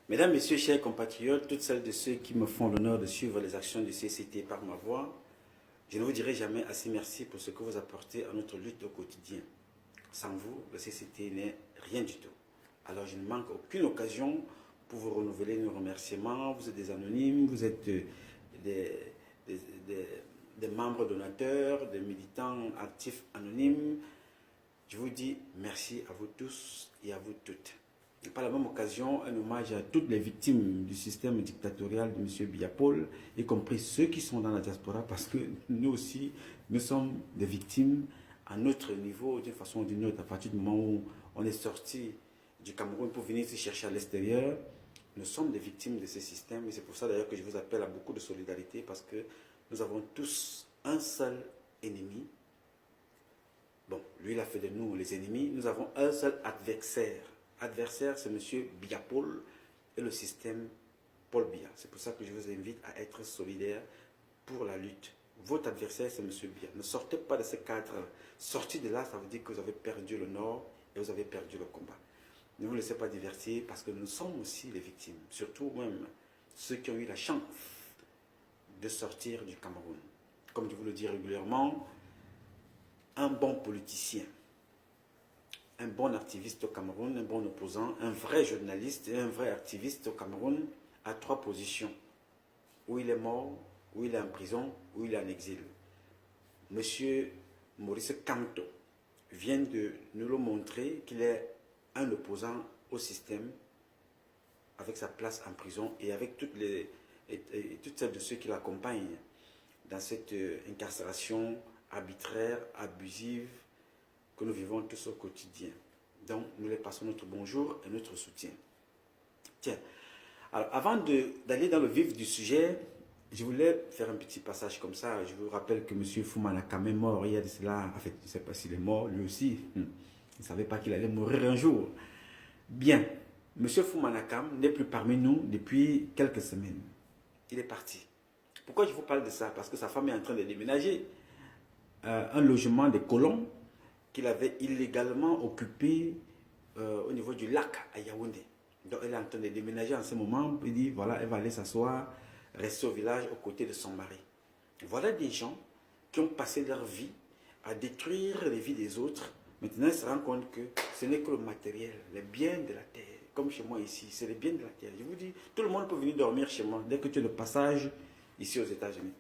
Mesdames, Messieurs, chers compatriotes, toutes celles de ceux qui me font l'honneur de suivre les actions du CCT par ma voix, je ne vous dirai jamais assez merci pour ce que vous apportez à notre lutte au quotidien. Sans vous, le CCT n'est rien du tout. Alors je ne manque aucune occasion pour vous renouveler nos remerciements. Vous êtes des anonymes, vous êtes des, des membres donateurs, des militants actifs anonymes. Je vous dis merci à vous tous et à vous toutes. Et par la même occasion, un hommage à toutes les victimes du système dictatorial de M. Biapol, y compris ceux qui sont dans la diaspora, parce que nous aussi, nous sommes des victimes à notre niveau, d'une façon ou d'une autre. À partir du moment où on est sorti du Cameroun pour venir se chercher à l'extérieur, nous sommes des victimes de ce système. Et c'est pour ça d'ailleurs que je vous appelle à beaucoup de solidarité, parce que nous avons tous un seul ennemi. Bon, lui, il a fait de nous les ennemis. Nous avons un seul adversaire. Adversaire, c'est M. Biapol et le système Paul Biya. C'est pour ça que je vous invite à être solidaires pour la lutte. Votre adversaire, c'est M. Biya. Ne sortez pas de ce cadre-là. Sortez de là, ça veut dire que vous avez perdu le Nord et vous avez perdu le combat. Ne vous laissez pas divertir parce que nous sommes aussi les victimes. Surtout même ceux qui ont eu la chance de sortir du Cameroun. Comme je vous le dis régulièrement, un bon politicien, un bon activiste au Cameroun, un bon opposant, un vrai journaliste et un vrai activiste au Cameroun a trois positions. Où il est mort, où il est en prison, où il est en exil. Monsieur Maurice Kamto vient de nous le montrer qu'il est un opposant au système avec sa place en prison et avec toutes celles de ceux qui l'accompagnent dans cette incarcération arbitraire, abusive, que nous vivons tous au quotidien. Donc, nous les passons notre bonjour et notre soutien. Tiens, alors avant d'aller dans le vif du sujet, je voulais faire un petit passage comme ça. Je vous rappelle que M. Foumanakam est mort il y a de cela. En fait, je ne sais pas s'il est mort, lui aussi. Il ne savait pas qu'il allait mourir un jour. Bien, M. Foumanakam n'est plus parmi nous depuis quelques semaines. Il est parti. Pourquoi je vous parle de ça? Parce que sa femme est en train de déménager un logement des colons qu'il avait illégalement occupé au niveau du lac à Yaoundé. Donc elle est en train de déménager en ce moment. Il dit voilà, elle va aller s'asseoir, rester au village aux côtés de son mari. Voilà des gens qui ont passé leur vie à détruire les vies des autres. Maintenant, ils se rendent compte que ce n'est que le matériel, les biens de la terre. Comme chez moi ici, c'est les biens de la terre. Je vous dis, tout le monde peut venir dormir chez moi dès que tu es de passage ici aux États-Unis.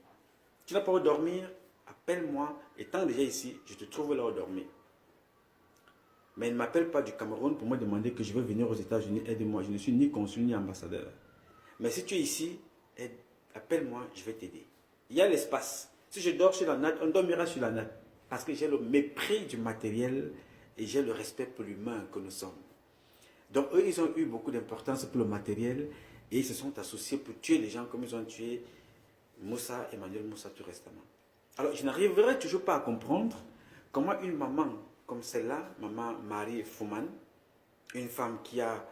Tu n'as pas où dormir, appelle-moi. Étant déjà ici, je te trouve là où dormir. Mais il ne m'appelle pas du Cameroun pour me demander que je veux venir aux États-Unis, aide-moi. Je ne suis ni consul ni ambassadeur. Mais si tu es ici, appelle-moi, je vais t'aider. Il y a l'espace. Si je dors sur la natte, on dormira sur la natte. Parce que j'ai le mépris du matériel et j'ai le respect pour l'humain que nous sommes. Donc eux, ils ont eu beaucoup d'importance pour le matériel et ils se sont associés pour tuer les gens comme ils ont tué Emmanuel Moussa tout récemment. Alors je n'arriverai toujours pas à comprendre comment une maman comme celle-là, maman Marie Fouman, une femme qui a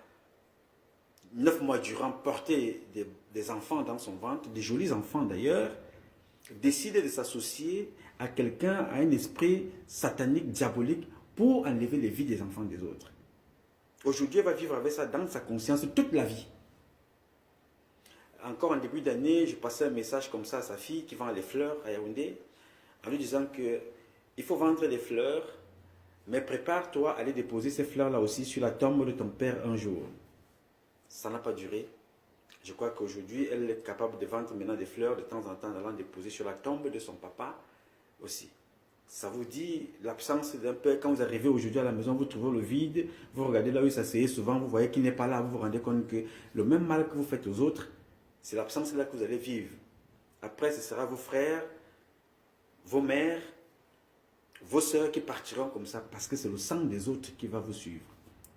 9 mois durant porté des enfants dans son ventre, des jolis enfants d'ailleurs, décide de s'associer à quelqu'un, à un esprit satanique, diabolique, pour enlever les vies des enfants des autres. Aujourd'hui, elle va vivre avec ça dans sa conscience toute la vie. Encore en début d'année, je passais un message comme ça à sa fille qui vend les fleurs à Yaoundé, en lui disant qu'il faut vendre des fleurs, mais prépare-toi à aller déposer ces fleurs-là aussi sur la tombe de ton père un jour. Ça n'a pas duré. Je crois qu'aujourd'hui, elle est capable de vendre maintenant des fleurs de temps en temps, allant déposer sur la tombe de son papa aussi. Ça vous dit l'absence d'un père. Quand vous arrivez aujourd'hui à la maison, vous trouvez le vide, vous regardez là où il s'asseyait souvent, vous voyez qu'il n'est pas là, vous vous rendez compte que le même mal que vous faites aux autres, c'est l'absence là que vous allez vivre. Après, ce sera vos frères, vos mères, vos sœurs qui partiront comme ça parce que c'est le sang des autres qui va vous suivre.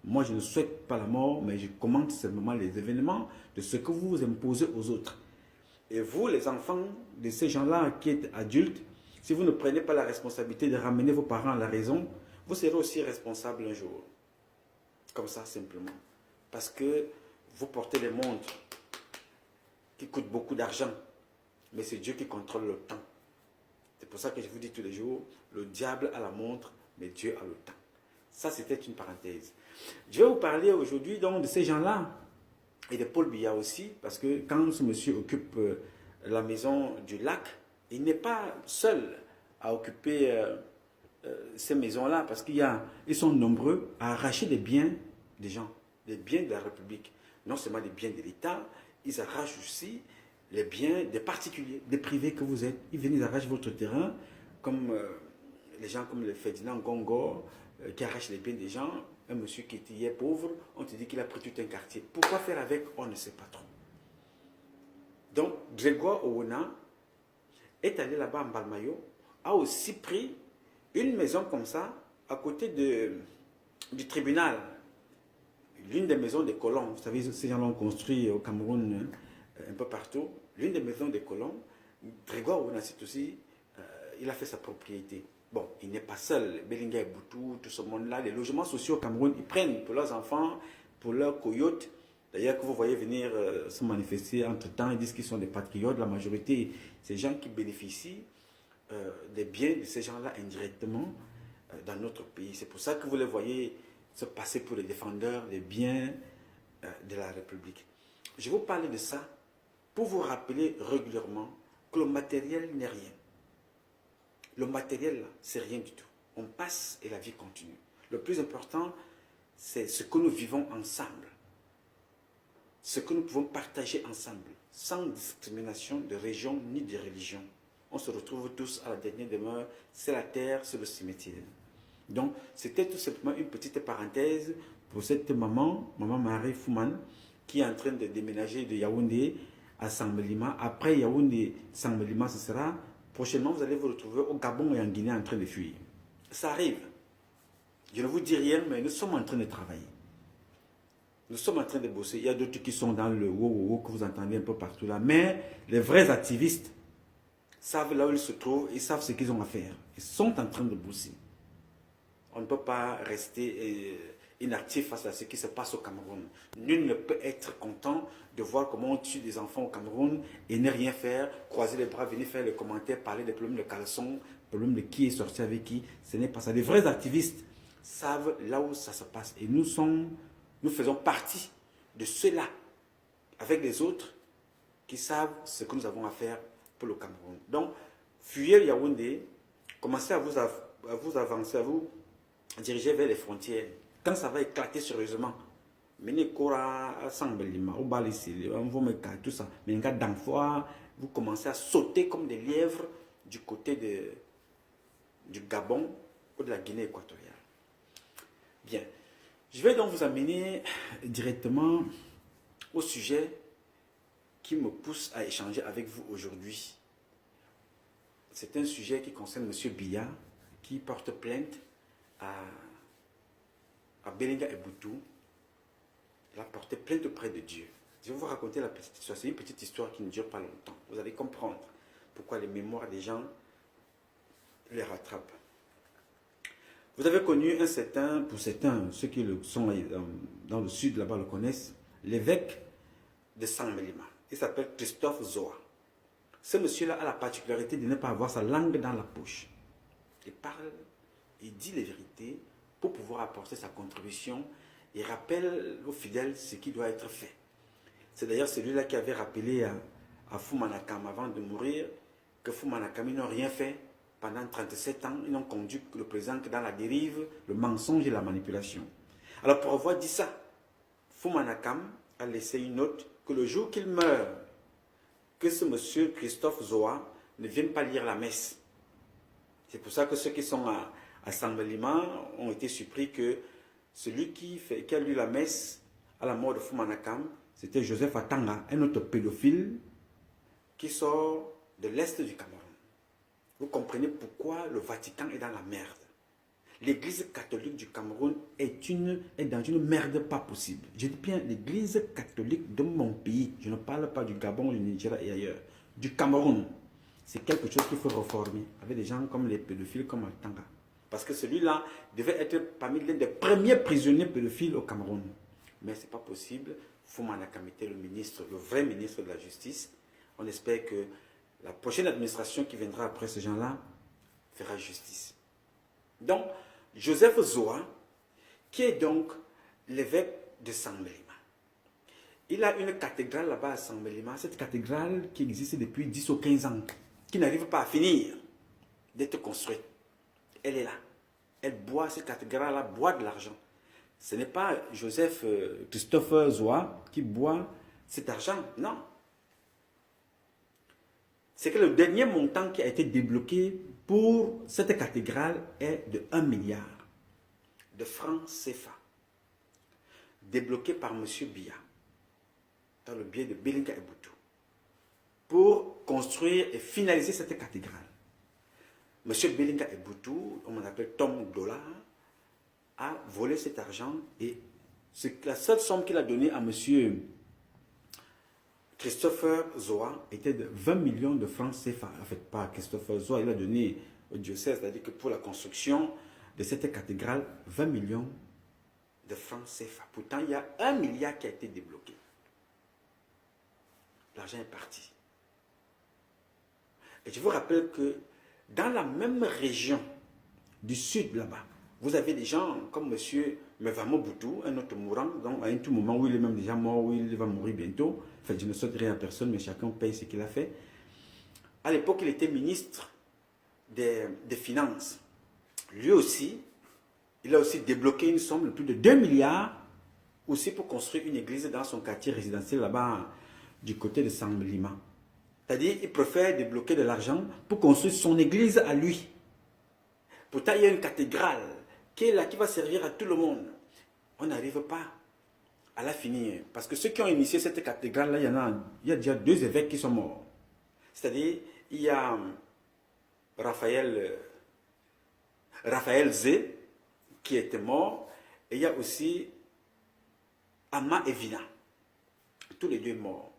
Moi, je ne souhaite pas la mort, mais je commente simplement les événements de ce que vous imposez aux autres. Et vous, les enfants de ces gens-là qui êtes adultes, si vous ne prenez pas la responsabilité de ramener vos parents à la raison, vous serez aussi responsable un jour. Comme ça, simplement. Parce que vous portez des montres qui coûtent beaucoup d'argent, mais c'est Dieu qui contrôle le temps. C'est pour ça que je vous dis tous les jours, le diable a la montre, mais Dieu a le temps. Ça, c'était une parenthèse. Je vais vous parler aujourd'hui donc de ces gens-là. et de Paul Biya aussi, parce que quand ce monsieur occupe la maison du lac, il n'est pas seul à occuper ces maisons-là, parce ils sont nombreux à arracher des biens des gens, des biens de la République. Non seulement des biens de l'État, ils arrachent aussi les biens des particuliers, des privés que vous êtes. Ils viennent, ils arrachent votre terrain, comme les gens comme le Ferdinand Gongo, qui arrache les biens des gens. Un monsieur qui était hier pauvre, on te dit qu'il a pris tout un quartier. Pourquoi faire avec? On ne sait pas trop. Donc, Grégoire Owona est allé là-bas en Balmayo, a aussi pris une maison comme ça, à côté du tribunal. L'une des maisons des colons, vous savez, ces gens l'ont construit au Cameroun, un peu partout. L'une des maisons des colons, Grégoire Owona, c'est aussi, il a fait sa propriété. Bon, il n'est pas seul. Belinga et Boutou, tout ce monde-là, les logements sociaux au Cameroun, ils prennent pour leurs enfants, pour leurs coyotes. D'ailleurs, que vous voyez venir se manifester entre-temps, ils disent qu'ils sont des patriotes. La majorité, ces gens qui bénéficient des biens de ces gens-là indirectement dans notre pays. C'est pour ça que vous les voyez se passer pour les défendeurs des biens de la République. Je vous parle de ça pour vous rappeler régulièrement que le matériel n'est rien. Le matériel, c'est rien du tout. On passe et la vie continue. Le plus important, c'est ce que nous vivons ensemble. Ce que nous pouvons partager ensemble, sans discrimination de région ni de religion. On se retrouve tous à la dernière demeure, c'est la terre, c'est le cimetière. Donc, c'était tout simplement une petite parenthèse pour cette maman Marie Fouman, qui est en train de déménager de Yaoundé à Sangbelima. Après Yaoundé, Sangbelima, ce sera... Prochainement, vous allez vous retrouver au Gabon et en Guinée en train de fuir. Ça arrive. Je ne vous dis rien, mais nous sommes en train de travailler. Nous sommes en train de bosser. Il y a d'autres qui sont dans le wow que vous entendez un peu partout là. Mais les vrais activistes savent là où ils se trouvent, ils savent ce qu'ils ont à faire. Ils sont en train de bosser. On ne peut pas rester inactif face à ce qui se passe au Cameroun. Nul ne peut être content de voir comment on tue des enfants au Cameroun et ne rien faire, croiser les bras, venir faire les commentaires, parler des problèmes de caleçon, problèmes de qui est sorti avec qui. Ce n'est pas ça. Les vrais activistes savent là où ça se passe. Et nous faisons partie de ceux-là, avec les autres qui savent ce que nous avons à faire pour le Cameroun. Donc, fuyez Yaoundé, commencez à vous avancer, à vous diriger vers les frontières. Quand ça va éclater sérieusement, tout ça, vous commencez à sauter comme des lièvres du côté du Gabon ou de la Guinée équatoriale. Bien, je vais donc vous amener directement au sujet qui me pousse à échanger avec vous aujourd'hui. C'est un sujet qui concerne M. Biya, qui porte plainte à Belinga et Boutou. Il a porté plainte auprès de Dieu. Je vais vous raconter la petite histoire. C'est une petite histoire qui ne dure pas longtemps. Vous allez comprendre pourquoi les mémoires des gens les rattrapent. Vous avez connu un certain, pour certains, ceux qui sont dans le sud là-bas le connaissent, l'évêque de Sangbelima. Il s'appelle Christophe Zoa. Ce monsieur-là a la particularité de ne pas avoir sa langue dans la poche. Il parle, il dit les vérités pour pouvoir apporter sa contribution. Il rappelle aux fidèles ce qui doit être fait. C'est d'ailleurs celui-là qui avait rappelé à Foumanakam avant de mourir que Foumanakam, ils n'ont rien fait pendant 37 ans. Ils n'ont conduit le président que dans la dérive, le mensonge et la manipulation. Alors pour avoir dit ça, Foumanakam a laissé une note que le jour qu'il meurt, que ce monsieur Christophe Zoa ne vienne pas lire la messe. C'est pour ça que ceux qui sont à Sangbelima ont été surpris que celui qui a lu la messe à la mort de Foumanakam, c'était Joseph Atanga, un autre pédophile qui sort de l'Est du Cameroun. Vous comprenez pourquoi le Vatican est dans la merde. L'église catholique du Cameroun est dans une merde pas possible. Je dis bien l'église catholique de mon pays. Je ne parle pas du Gabon, du Nigeria et ailleurs. Du Cameroun. C'est quelque chose qu'il faut reformer. Avec des gens comme les pédophiles, comme Atanga. Parce que celui-là devait être parmi l'un des premiers prisonniers pédophiles au Cameroun. Mais ce n'est pas possible. Foumanakam était le ministre, le vrai ministre de la Justice. On espère que la prochaine administration qui viendra après ces gens-là fera justice. Donc, Joseph Zoa, qui est donc l'évêque de Sangbelima, il a une cathédrale là-bas à Saint-Mélima, cette cathédrale qui existe depuis 10 ou 15 ans, qui n'arrive pas à finir d'être construite. Elle est là. Elle boit, cette cathédrale-là boit de l'argent. Ce n'est pas Joseph Christophe Zoa qui boit cet argent, non. C'est que le dernier montant qui a été débloqué pour cette cathédrale est de 1 milliard de francs CFA, débloqué par M. Biya, dans le biais de Belinga Eboutou, pour construire et finaliser cette cathédrale. M. Belinga Eboutou, on appelle Tom Dollar, a volé cet argent et la seule somme qu'il a donnée à M. Christopher Zoa était de 20 millions de francs CFA. En fait, pas Christopher Zoa, il a donné au diocèse, c'est-à-dire que pour la construction de cette cathédrale, 20 millions de francs CFA. Pourtant, il y a 1 milliard qui a été débloqué. L'argent est parti. Et je vous rappelle que dans la même région du sud là-bas, vous avez des gens comme M. Mevamo Boutou, un autre mourant, donc à un tout moment où il est même déjà mort, où il va mourir bientôt. Enfin, je ne souhaite rien à personne, mais chacun paye ce qu'il a fait. À l'époque, il était ministre des Finances. Lui aussi, il a aussi débloqué une somme de plus de 2 milliards aussi pour construire une église dans son quartier résidentiel là-bas du côté de Saint-Lima. C'est-à-dire, il préfère débloquer de l'argent pour construire son église à lui. Pourtant, il y a une cathédrale qui est là, qui va servir à tout le monde. On n'arrive pas à la finir. Parce que ceux qui ont initié cette cathédrale-là, il y a déjà 2 évêques qui sont morts. C'est-à-dire, il y a Raphaël Zé, qui était mort, et il y a aussi Ama Evina, tous les 2 morts.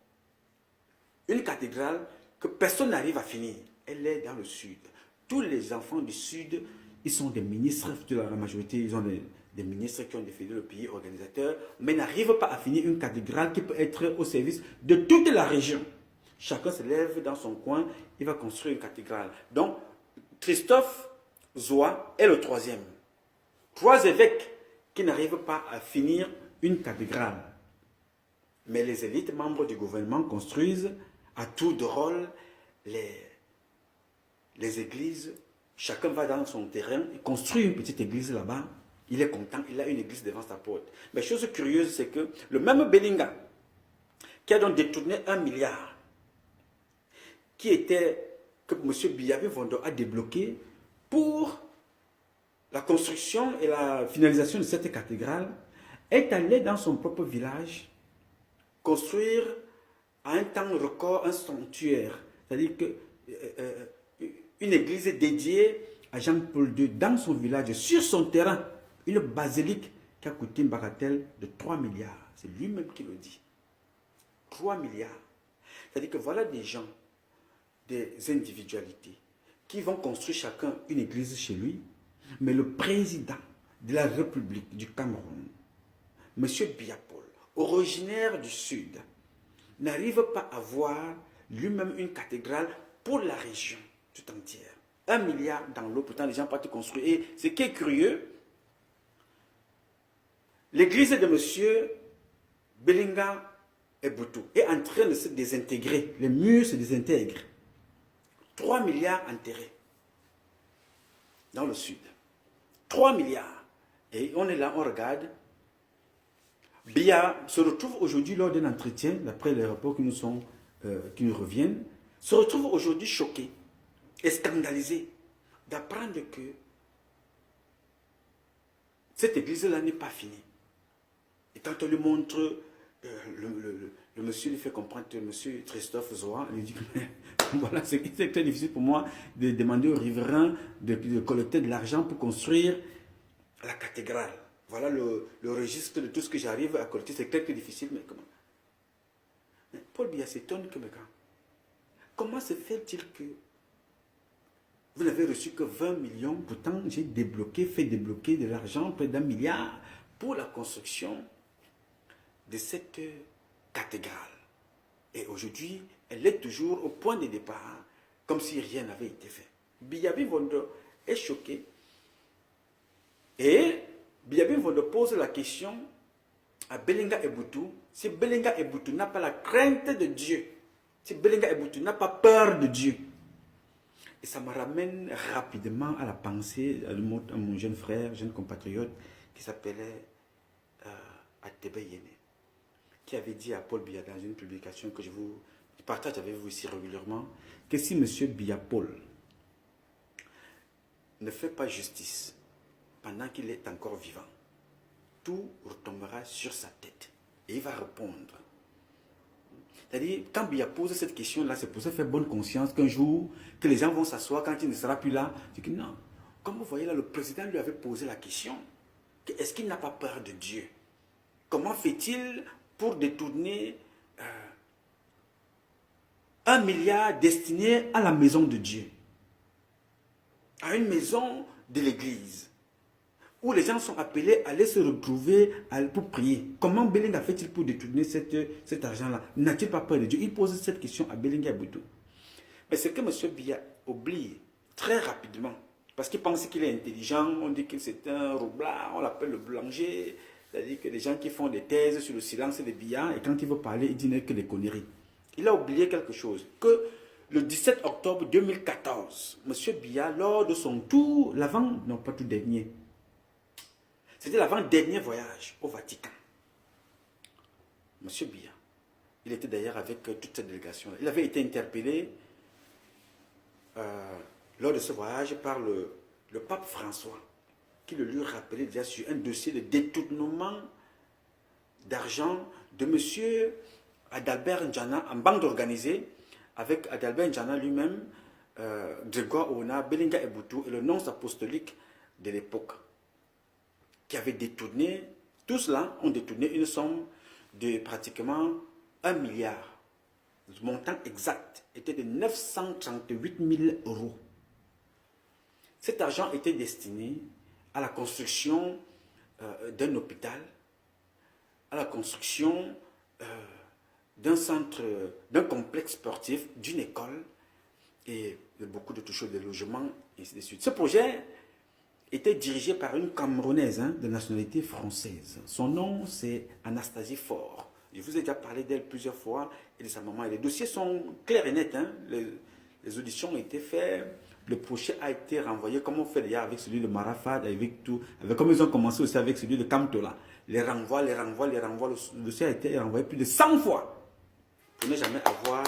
Une cathédrale que personne n'arrive à finir. Elle est dans le sud. Tous les enfants du sud, ils sont des ministres, la majorité, ils ont des ministres qui ont défini le pays organisateur, mais n'arrivent pas à finir une cathédrale qui peut être au service de toute la région. Chacun se lève dans son coin, il va construire une cathédrale. Donc, Christophe Zoa est le 3e. 3 évêques qui n'arrivent pas à finir une cathédrale. Mais les élites, membres du gouvernement, construisent à tour de rôle les églises. Chacun va dans son terrain, il construit une petite église là-bas. Il est content, il a une église devant sa porte. Mais chose curieuse, c'est que le même Belinga, qui a donc détourné 1 milliard, que M. Biyabi Vondo a débloqué pour la construction et la finalisation de cette cathédrale, est allé dans son propre village construire à un temps record un sanctuaire. C'est-à-dire une église dédiée à Jean-Paul II dans son village, sur son terrain, une basilique qui a coûté une bagatelle de 3 milliards. C'est lui-même qui le dit. 3 milliards. C'est-à-dire que voilà des gens, des individualités, qui vont construire chacun une église chez lui, mais le président de la République du Cameroun, M. Biya-Paul, originaire du Sud, n'arrive pas à voir lui-même une cathédrale pour la région tout entière. 1 milliard dans l'eau, pourtant les gens partent construire. Et ce qui est curieux, l'église de M. Belinga Eboutou est en train de se désintégrer. Les murs se désintègrent. 3 milliards enterrés dans le sud. 3 milliards. Et on est là, on regarde. Biya se retrouve aujourd'hui lors d'un entretien, d'après les rapports qui nous reviennent, se retrouve aujourd'hui choqué et scandalisé d'apprendre que cette église-là n'est pas finie. Et quand on lui montre, le monsieur lui fait comprendre, que monsieur Christophe Zoa, lui dit que voilà, c'est très difficile pour moi de demander aux riverains de collecter de l'argent pour construire la cathédrale. Voilà le registre de tout ce que j'arrive à collecter. C'est très difficile, mais comment? Mais Paul Biya s'étonne que, comment se fait-il que vous n'avez reçu que 20 millions, pourtant j'ai fait débloquer de l'argent, près d'1 milliard, pour la construction de cette cathédrale. Et aujourd'hui, elle est toujours au point de départ, comme si rien n'avait été fait. Biyabi Vondo est choqué. Et Biyabi Vondo pose la question à Belinga Eboutou, si Belinga Eboutou n'a pas la crainte de Dieu, si Belinga Eboutou n'a pas peur de Dieu, et ça me ramène rapidement à la pensée de mon jeune frère, jeune compatriote, qui s'appelait Atebe Yene, qui avait dit à Paul Biya dans une publication que je partage avec vous ici régulièrement, que si M. Biya Paul ne fait pas justice pendant qu'il est encore vivant, tout retombera sur sa tête et il va répondre. C'est-à-dire, quand Biya pose cette question-là, c'est pour se faire bonne conscience qu'un jour, que les gens vont s'asseoir quand il ne sera plus là. C'est que non, comme vous voyez là, le président lui avait posé la question, est-ce qu'il n'a pas peur de Dieu? Comment fait-il pour détourner 1 milliard destiné à la maison de Dieu, à une maison de l'église, où les gens sont appelés à aller se retrouver pour prier? Comment Belinga fait-il pour détourner cet argent-là? N'a-t-il pas peur de Dieu? Il pose cette question à Belinga Eboutou. Mais ce que M. Biya oublie très rapidement, parce qu'il pense qu'il est intelligent, on dit que c'est un roublard, on l'appelle le boulanger, c'est-à-dire que les gens qui font des thèses sur le silence des Biya, et quand il veut parler, il dit que des conneries. Il a oublié quelque chose, que le 17 octobre 2014, M. Biya, lors de son tour, non pas tout dernier, c'était l'avant-dernier voyage au Vatican. M. Biya, il était d'ailleurs avec toute cette délégation-là. Il avait été interpellé lors de ce voyage par le pape François, qui le lui rappelait déjà sur un dossier de détournement d'argent de M. Adalbert N'Djana en bande organisée, avec Adalbert N'Djana lui-même, Grégoire Ona, Belinga Eboutou et le nonce apostolique de l'époque, qui avaient détourné, tous là ont détourné une somme de pratiquement 1 milliard. Le montant exact était de 938 000 euros. Cet argent était destiné à la construction d'un hôpital, à la construction d'un centre, d'un complexe sportif, d'une école et de beaucoup d'autres choses, des logements, et ainsi de suite. Ce projet était dirigé par une Camerounaise de nationalité française. Son nom, c'est Anastasie Faure. Je vous ai déjà parlé d'elle plusieurs fois et de sa maman. Et les dossiers sont clairs et nets. Les auditions ont été faites. Le projet a été renvoyé, comme on fait d'ailleurs avec celui de Marafat, avec tout. Comme ils ont commencé aussi avec celui de Kamtola. Les renvois. Le dossier a été renvoyé plus de 100 fois. Pour ne jamais avoir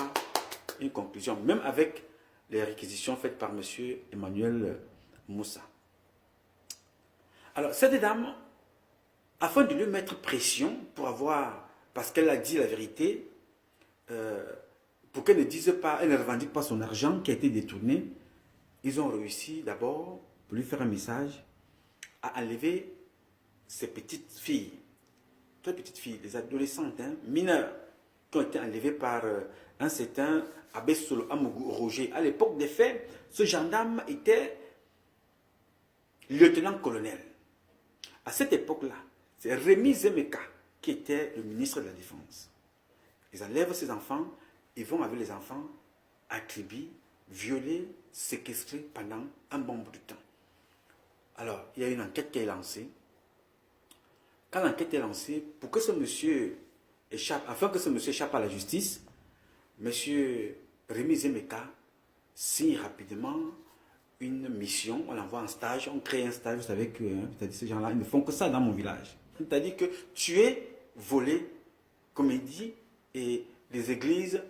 une conclusion. Même avec les réquisitions faites par M. Emmanuel Moussa. Alors, cette dame, afin de lui mettre pression pour avoir, parce qu'elle a dit la vérité, pour qu'elle ne dise pas, elle ne revendique pas son argent qui a été détourné, ils ont réussi d'abord, pour lui faire un message, à enlever ces petites filles, très petites filles, des adolescentes, mineures, qui ont été enlevées par un certain Abessolo Amougou Roger. À l'époque des faits, ce gendarme était lieutenant-colonel. À cette époque-là, c'est Rémi Zemeka qui était le ministre de la Défense. Ils enlèvent ces enfants, ils vont avec les enfants à Kribi, violer, séquestrer pendant un bon bout de temps. Alors, il y a une enquête qui est lancée. Quand l'enquête est lancée, pour que ce monsieur échappe, afin que ce monsieur échappe à la justice, monsieur Rémi Zemeka signe rapidement une mission, on l'envoie en stage, on crée un stage, vous savez que ces gens-là, ils ne font que ça dans mon village. C'est-à-dire que tuer, voler, comme il dit, et les églises,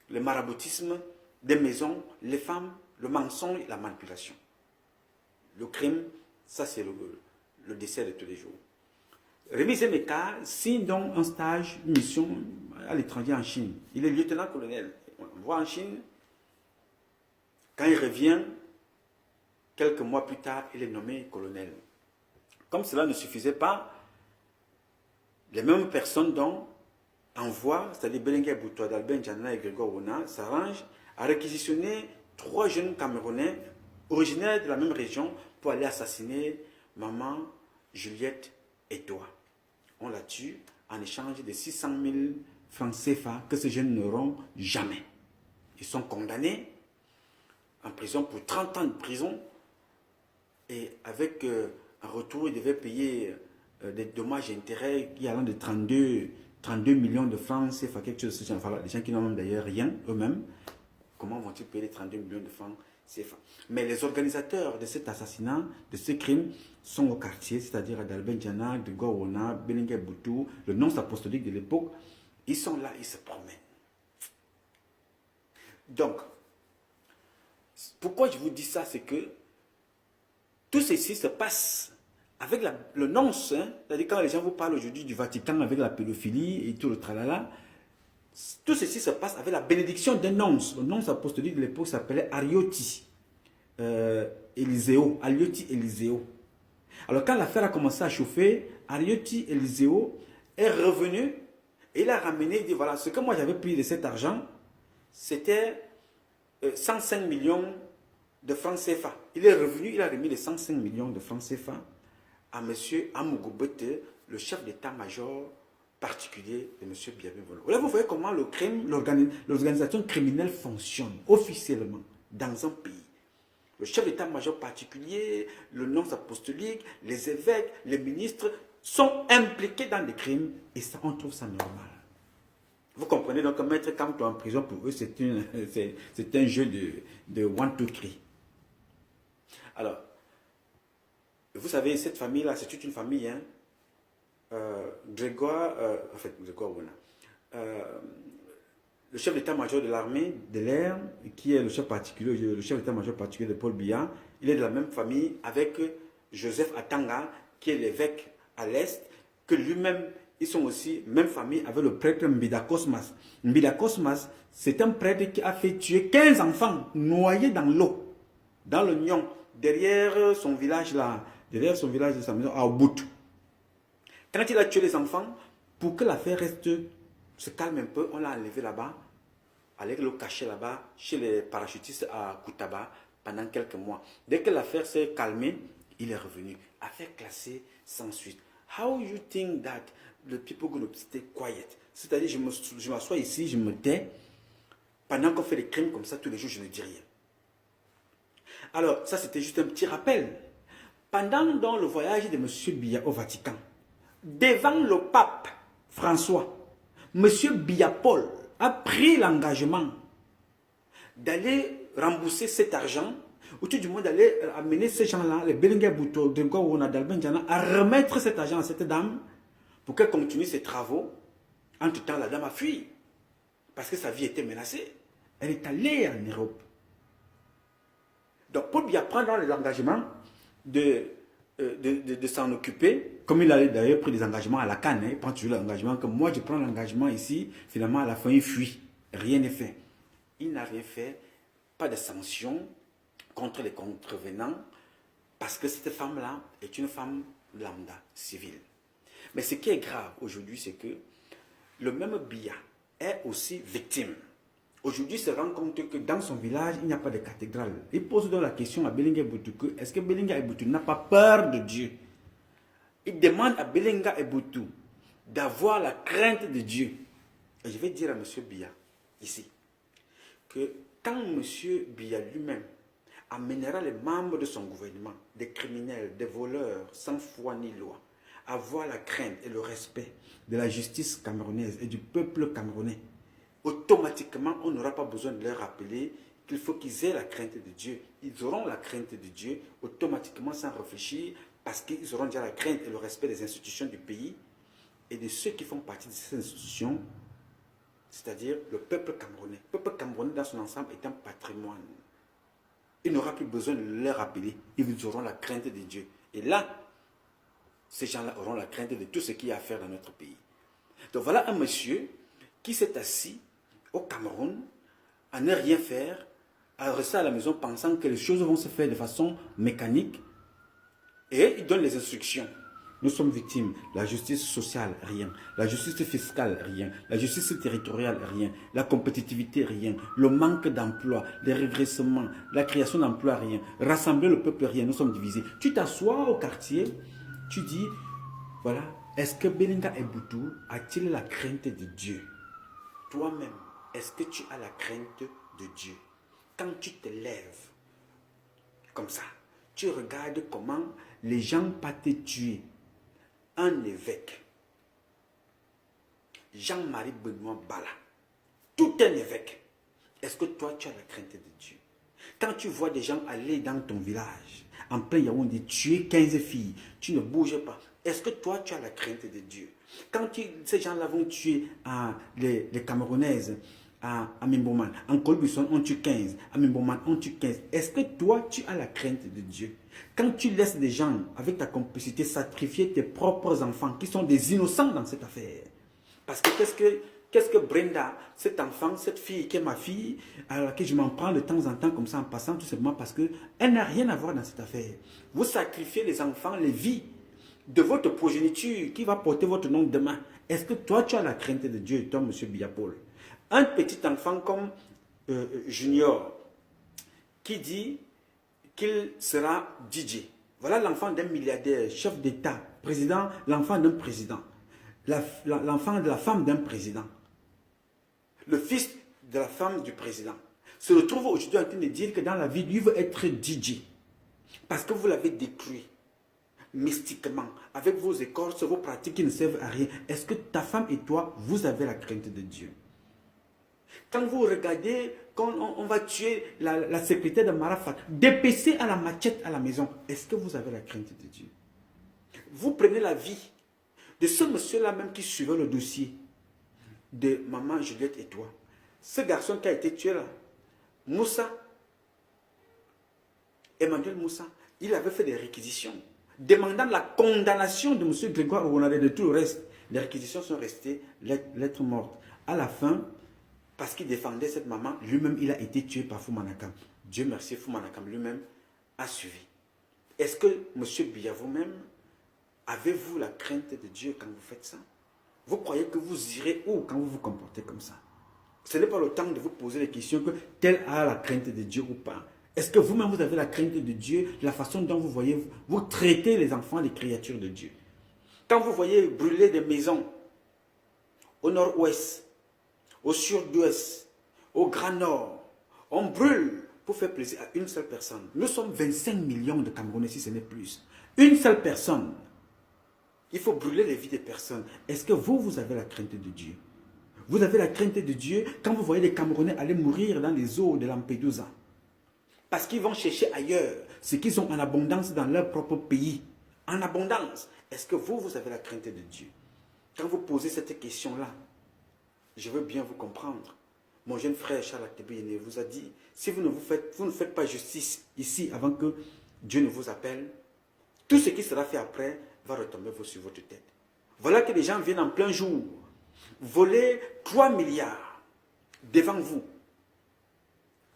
le maraboutisme, des maisons, les femmes, le mensonge et la manipulation. Le crime, ça c'est le dessert de tous les jours. Rémi Zemeka signe donc un stage, une mission à l'étranger en Chine. Il est lieutenant-colonel. On le voit en Chine. Quand il revient, quelques mois plus tard, il est nommé colonel. Comme cela ne suffisait pas, les mêmes personnes dont envoient, c'est-à-dire Belinga Eboutou, Adalbert N'Djana et Grégoire Ona, s'arrangent à réquisitionner 3 jeunes Camerounais originaires de la même région pour aller assassiner maman Juliette et toi. On la tue en échange de 600 000 francs CFA que ces jeunes n'auront jamais. Ils sont condamnés en prison pour 30 ans de prison et avec un retour, ils devaient payer des dommages et intérêts qui allant de 32 millions de francs CFA, quelque chose de ce genre. Enfin, les gens qui n'ont même d'ailleurs rien eux-mêmes, comment vont-ils payer les 32 millions de francs CFA? Mais les organisateurs de cet assassinat, de ce crime, sont au quartier, c'est-à-dire à Dalbenjana, de Gowona, Belingue Boutou, le nonce apostolique de l'époque. Ils sont là, ils se promènent. Donc, pourquoi je vous dis ça, c'est que tout ceci se passe avec le nonce, hein, c'est-à-dire quand les gens vous parlent aujourd'hui du Vatican avec la pédophilie et tout le tralala, tout ceci se passe avec la bénédiction d'un nonce. Le nonce apostolique de l'époque s'appelait Ariotti Eliseo. Ariotti Eliseo. Alors quand l'affaire a commencé à chauffer, Ariotti Eliseo est revenu et il a ramené, il dit voilà, ce que moi j'avais pris de cet argent, c'était 105 millions de francs CFA. Il est revenu, il a remis les 105 millions de francs CFA à M. Amougou-Bete, le chef d'état-major particulier de M. Biabé-Volo. Là, vous voyez comment le crime, l'organisation criminelle fonctionne officiellement dans un pays. Le chef d'état-major particulier, le nonce apostolique, les évêques, les ministres sont impliqués dans des crimes et ça, on trouve ça normal. Vous comprenez donc, mettre Kamto en prison pour eux, c'est un jeu de one, two, three. Alors, vous savez, cette famille-là, c'est toute une famille, hein. Grégoire Wona, le chef d'état-major de l'armée de l'air, qui est le chef d'état-major particulier de Paul Biya, il est de la même famille avec Joseph Atanga, qui est l'évêque à l'Est, que lui-même, ils sont aussi même famille avec le prêtre Mbida Cosmas. Mbida Cosmas, c'est un prêtre qui a fait tuer 15 enfants noyés dans l'eau, dans le Nyon, derrière son village de sa maison, à Obout. Quand il a tué les enfants, pour que l'affaire se calme un peu, on l'a enlevé là-bas, allé le cacher là-bas, chez les parachutistes à Koutaba, pendant quelques mois. Dès que l'affaire s'est calmée, il est revenu. Affaire classée sans suite. How you think that the people going to stay quiet? C'est-à-dire, je m'assois ici, je me tais, pendant qu'on fait des crimes comme ça, tous les jours, je ne dis rien. Alors, ça, c'était juste un petit rappel. Pendant donc, le voyage de M. Biya au Vatican, devant le pape François, M. Biya-Paul a pris l'engagement d'aller rembourser cet argent, ou tout du moins d'aller amener ces gens-là, les Belingue Boutou, de Gowona, d'Albenjana, à remettre cet argent à cette dame pour qu'elle continue ses travaux. Entre-temps, la dame a fui parce que sa vie était menacée. Elle est allée en Europe. Donc, Paul Biya prend dans les engagements de s'en occuper, comme il a d'ailleurs pris des engagements à la Cannes, il prend toujours l'engagement que moi je prends l'engagement ici, finalement à la fin il fuit, rien n'est fait. Il n'a rien fait, pas de sanctions contre les contrevenants, parce que cette femme-là est une femme lambda, civile. Mais ce qui est grave aujourd'hui, c'est que le même Biya est aussi victime. Aujourd'hui, il se rend compte que dans son village, il n'y a pas de cathédrale. Il pose donc la question à Belingue Boutou, est-ce que Belingue Boutou n'a pas peur de Dieu? Il demande à Belingue Boutou d'avoir la crainte de Dieu. Et je vais dire à M. Biya, ici, que quand M. Biya lui-même amènera les membres de son gouvernement, des criminels, des voleurs, sans foi ni loi, à avoir la crainte et le respect de la justice camerounaise et du peuple camerounais, automatiquement, on n'aura pas besoin de leur rappeler qu'il faut qu'ils aient la crainte de Dieu. Ils auront la crainte de Dieu automatiquement sans réfléchir parce qu'ils auront déjà la crainte et le respect des institutions du pays et de ceux qui font partie de ces institutions, c'est-à-dire le peuple camerounais. Le peuple camerounais dans son ensemble est un patrimoine. Il n'aura plus besoin de leur rappeler. Ils auront la crainte de Dieu. Et là, ces gens-là auront la crainte de tout ce qu'il y a à faire dans notre pays. Donc voilà un monsieur qui s'est assis au Cameroun, à ne rien faire, à rester à la maison pensant que les choses vont se faire de façon mécanique, et il donne les instructions. Nous sommes victimes. La justice sociale, rien. La justice fiscale, rien. La justice territoriale, rien. La compétitivité, rien. Le manque d'emploi, les regressements, la création d'emplois, rien. Rassembler le peuple, rien. Nous sommes divisés. Tu t'assois au quartier, tu dis, voilà, est-ce que Belingue Boutou a-t-il la crainte de Dieu? Toi-même, est-ce que tu as la crainte de Dieu? Quand tu te lèves, comme ça, tu regardes comment les gens pas te tuer, un évêque, Jean-Marie Benoît Bala, tout un évêque, est-ce que toi tu as la crainte de Dieu? Quand tu vois des gens aller dans ton village, en plein Yaoundé, tuer 15 filles, tu ne bouges pas, est-ce que toi tu as la crainte de Dieu? Quand ces gens-là vont tuer les Camerounaises, à Mimboman, en Colbusson, on tue 15, à Mimboman, on tue 15. Est-ce que toi, tu as la crainte de Dieu? Quand tu laisses des gens, avec ta complicité, sacrifier tes propres enfants, qui sont des innocents dans cette affaire. Parce que qu'est-ce que Brenda, cet enfant, cette fille qui est ma fille, à laquelle je m'en prends de temps en temps comme ça en passant, tout simplement parce qu'elle n'a rien à voir dans cette affaire. Vous sacrifiez les enfants, les vies de votre progéniture qui va porter votre nom demain. Est-ce que toi, tu as la crainte de Dieu, toi, M. Biapol? Un petit enfant comme Junior, qui dit qu'il sera DJ. Voilà l'enfant d'un milliardaire, chef d'État, président, l'enfant d'un président. L'enfant de la femme d'un président. Le fils de la femme du président. Se retrouve aujourd'hui en train de dire que dans la vie, lui veut être DJ. Parce que vous l'avez détruit. Mystiquement, avec vos écorces, vos pratiques qui ne servent à rien. Est-ce que ta femme et toi, vous avez la crainte de Dieu? Quand vous regardez, quand on va tuer la secrétaire de Marafat, dépecée à la machette à la maison, est-ce que vous avez la crainte de Dieu? Vous prenez la vie de ce monsieur-là même qui suivait le dossier de maman Juliette et toi. Ce garçon qui a été tué là, Moussa, Emmanuel Moussa, il avait fait des réquisitions demandant la condamnation de monsieur Grégoire Ouonadé, de tout le reste. Les réquisitions sont restées lettres mortes. À la fin, parce qu'il défendait cette maman, lui-même, il a été tué par Foumanakam. Dieu merci, Foumanakam lui-même a suivi. Est-ce que, M. Biya, vous-même, avez-vous la crainte de Dieu quand vous faites ça? Vous croyez que vous irez où quand vous vous comportez comme ça? Ce n'est pas le temps de vous poser les questions que tel a la crainte de Dieu ou pas. Est-ce que vous-même, vous avez la crainte de Dieu, la façon dont vous voyez, vous traitez les enfants, les créatures de Dieu? Quand vous voyez brûler des maisons au nord-ouest, au sud-ouest, au grand nord, on brûle pour faire plaisir à une seule personne. Nous sommes 25 millions de Camerounais, si ce n'est plus. Une seule personne. Il faut brûler les vies des personnes. Est-ce que vous avez la crainte de Dieu? Vous avez la crainte de Dieu quand vous voyez les Camerounais aller mourir dans les eaux de Lampedusa. Parce qu'ils vont chercher ailleurs ce qu'ils ont en abondance dans leur propre pays. En abondance. Est-ce que vous avez la crainte de Dieu? Quand vous posez cette question-là, je veux bien vous comprendre. Mon jeune frère Charles Tebeyene vous a dit, si vous ne faites pas justice ici avant que Dieu ne vous appelle, tout ce qui sera fait après va retomber sur votre tête. Voilà que les gens viennent en plein jour, voler 3 milliards devant vous.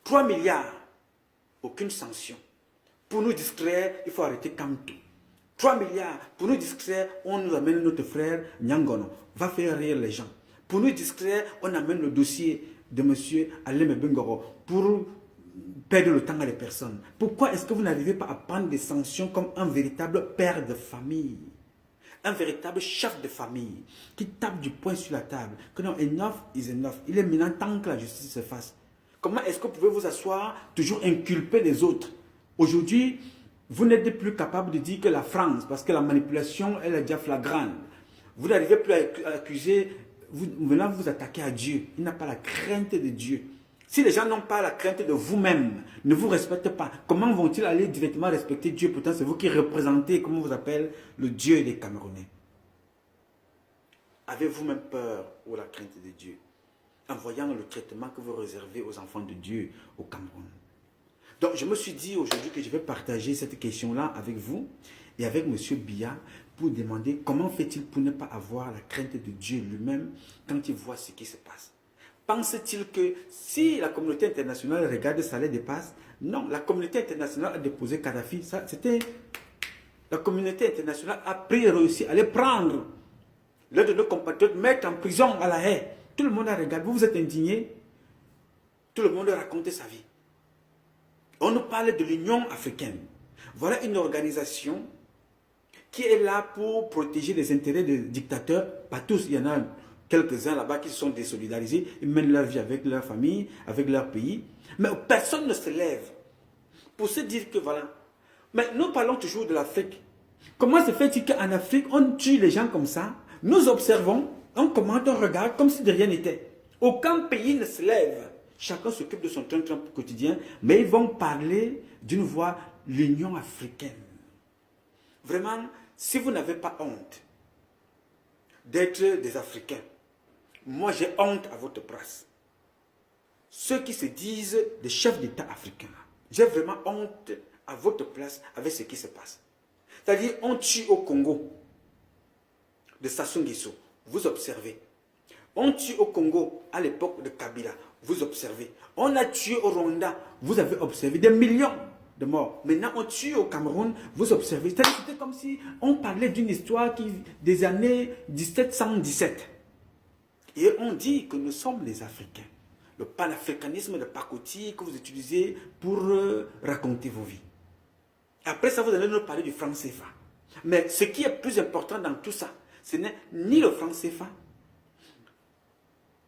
3 milliards, aucune sanction. Pour nous distraire, il faut arrêter Kamto. 3 milliards, pour nous distraire, on nous amène notre frère Nyangono, va faire rire les gens. Pour nous distraire, on amène le dossier de M. Alem Bengoro pour perdre le temps à les personnes. Pourquoi est-ce que vous n'arrivez pas à prendre des sanctions comme un véritable père de famille, un véritable chef de famille qui tape du poing sur la table, que non, enough is enough. Il est maintenant temps que la justice se fasse. Comment est-ce que vous pouvez vous asseoir, toujours inculper les autres? Aujourd'hui, vous n'êtes plus capable de dire que la France, parce que la manipulation, elle est déjà flagrante. Vous n'arrivez plus à accuser. Maintenant, vous attaquez à Dieu. Il n'a pas la crainte de Dieu. Si les gens n'ont pas la crainte de vous-même, ne vous respectent pas, comment vont-ils aller directement respecter Dieu? Pourtant, c'est vous qui représentez, comment on vous appelle, le Dieu des Camerounais. Avez-vous même peur ou la crainte de Dieu en voyant le traitement que vous réservez aux enfants de Dieu au Cameroun? Donc, je me suis dit aujourd'hui que je vais partager cette question-là avec vous et avec M. Biya pour demander comment fait-il pour ne pas avoir la crainte de Dieu lui-même quand il voit ce qui se passe. Pense-t-il que si la communauté internationale regarde ça les dépasse? Non, la communauté internationale a déposé Kadhafi. C'était la communauté internationale a réussi à les prendre. L'un de nos compatriotes mettre en prison à la haie. Tout le monde a regardé. Vous êtes indigné. Tout le monde a raconté sa vie. On nous parle de l'Union africaine. Voilà une organisation qui est là pour protéger les intérêts des dictateurs. Pas tous, il y en a quelques-uns là-bas qui se sont désolidarisés. Ils mènent leur vie avec leur famille, avec leur pays. Mais personne ne se lève pour se dire que voilà. Mais nous parlons toujours de l'Afrique. Comment se fait-il qu'en Afrique, on tue les gens comme ça? Nous observons, on commente, on regarde comme si de rien n'était. Aucun pays ne se lève. Chacun s'occupe de son train-train quotidien, mais ils vont parler d'une voix, l'Union africaine. Vraiment, si vous n'avez pas honte d'être des Africains, moi j'ai honte à votre place. Ceux qui se disent des chefs d'État africains, j'ai vraiment honte à votre place avec ce qui se passe. C'est-à-dire, on tue au Congo de Sassou Nguesso, vous observez. On tue au Congo à l'époque de Kabila, vous observez. On a tué au Rwanda, vous avez observé des millions de morts. Maintenant, on tue au Cameroun, vous observez. C'était comme si on parlait d'une histoire des années 1717. Et on dit que nous sommes les Africains. Le panafricanisme de pacotille que vous utilisez pour raconter vos vies. Après ça, vous allez nous parler du franc CFA. Mais ce qui est plus important dans tout ça, ce n'est ni le franc CFA,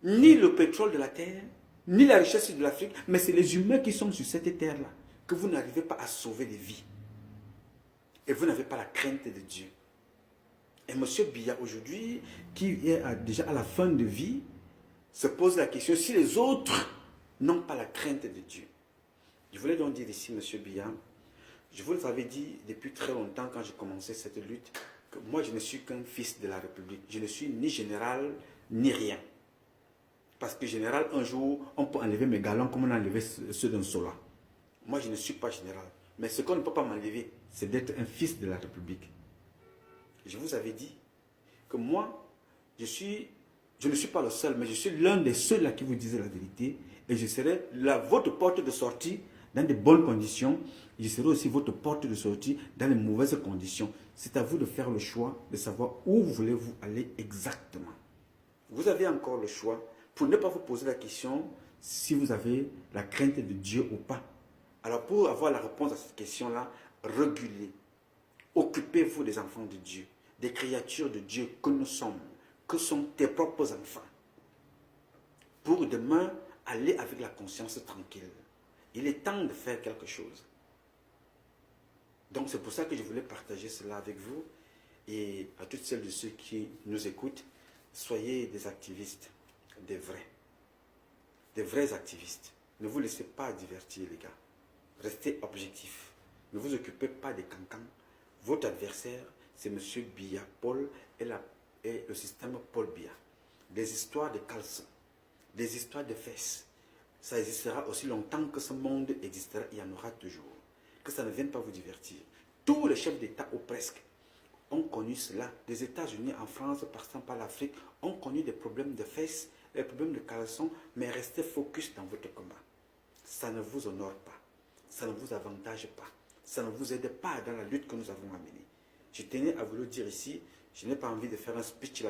ni le pétrole de la terre, ni la richesse de l'Afrique, mais c'est les humains qui sont sur cette terre-là, que vous n'arrivez pas à sauver des vies. Et vous n'avez pas la crainte de Dieu. Et M. Biya, aujourd'hui, qui est déjà à la fin de vie, se pose la question si les autres n'ont pas la crainte de Dieu. Je voulais donc dire ici, M. Biya, je vous l'avais dit depuis très longtemps quand j'ai commencé cette lutte, que moi je ne suis qu'un fils de la République. Je ne suis ni général, ni rien. Parce que général, un jour, on peut enlever mes galons comme on a enlevé ceux d'un soldat. Moi je ne suis pas général. Mais ce qu'on ne peut pas m'enlever, c'est d'être un fils de la République. Je vous avais dit que moi, je ne suis pas le seul, mais je suis l'un des seuls à qui vous disait la vérité. Et je serai votre porte de sortie dans de bonnes conditions. Et je serai aussi votre porte de sortie dans les mauvaises conditions. C'est à vous de faire le choix, de savoir où voulez-vous aller exactement. Vous avez encore le choix pour ne pas vous poser la question si vous avez la crainte de Dieu ou pas. Alors pour avoir la réponse à cette question-là, régulez. Occupez-vous des enfants de Dieu, des créatures de Dieu que nous sommes, que sont tes propres enfants. Pour demain, aller avec la conscience tranquille. Il est temps de faire quelque chose. Donc c'est pour ça que je voulais partager cela avec vous et à toutes celles et ceux qui nous écoutent. Soyez des activistes, des vrais activistes. Ne vous laissez pas divertir les gars. Restez objectifs. Ne vous occupez pas des cancans. Votre adversaire, c'est M. Biya Paul et le système Paul Biya. Des histoires de caleçons, des histoires de fesses. Ça existera aussi longtemps que ce monde existera, il y en aura toujours. Que ça ne vienne pas vous divertir. Tous les chefs d'État, ou presque, ont connu cela. Des États-Unis, en France, passant par l'Afrique, ont connu des problèmes de fesses, des problèmes de caleçons, mais restez focus dans votre combat. Ça ne vous honore pas. Ça ne vous avantage pas. Ça ne vous aide pas dans la lutte que nous avons à mener. Je tenais à vous le dire ici. Je n'ai pas envie de faire un speech là.